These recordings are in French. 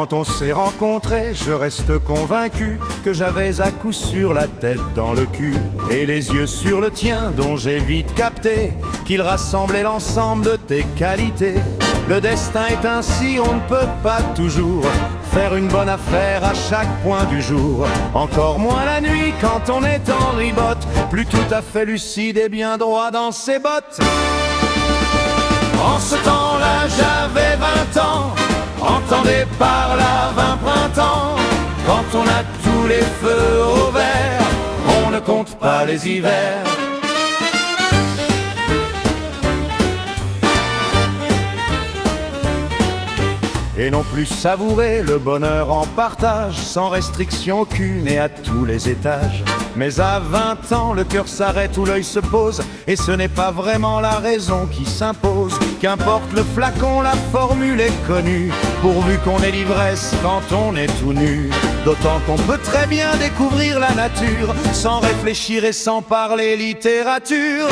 Quand on s'est rencontrés, je reste convaincu que j'avais à coup sûr la tête dans le cul et les yeux sur le tien, dont j'ai vite capté qu'il rassemblait l'ensemble de tes qualités. Le destin est ainsi, on ne peut pas toujours faire une bonne affaire à chaque point du jour. Encore moins la nuit quand on est en ribote, plus tout à fait lucide et bien droit dans ses bottes. En ce temps-là j'avais 20 ans, entendez par là 20 printemps. Quand on a tous les feux au vert, on ne compte pas les hivers. Et non plus savourer le bonheur en partage, sans restriction aucune et à tous les étages. Mais à 20 ans, le cœur s'arrête où l'œil se pose, et ce n'est pas vraiment la raison qui s'impose. Qu'importe le flacon, la formule est connue, pourvu qu'on ait l'ivresse quand on est tout nu. D'autant qu'on peut très bien découvrir la nature, sans réfléchir et sans parler littérature.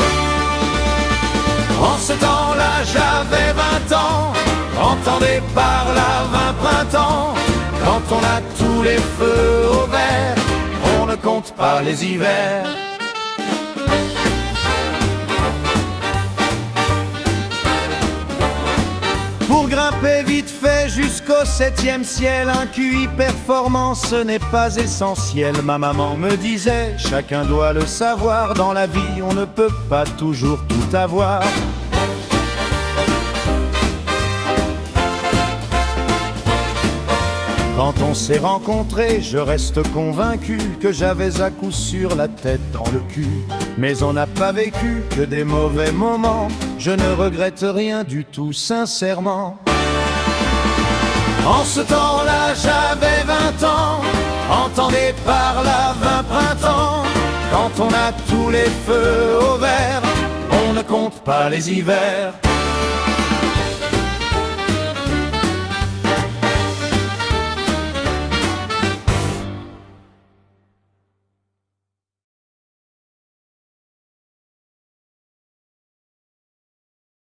En ce temps-là, j'avais 20 ans, entendez par là 20 printemps. Quand on a tous les feux au vert, on ne compte pas les hivers. Pour grimper vite fait jusqu'au 7e ciel, un QI performant ce n'est pas essentiel. Ma maman me disait, chacun doit le savoir, dans la vie on ne peut pas toujours tout avoir. Quand on s'est rencontrés, je reste convaincu que j'avais à coup sûr la tête dans le cul. Mais on n'a pas vécu que des mauvais moments, je ne regrette rien du tout sincèrement. En ce temps-là, j'avais 20 ans, entendez par là 20 printemps. Quand on a tous les feux au vert, on ne compte pas les hivers.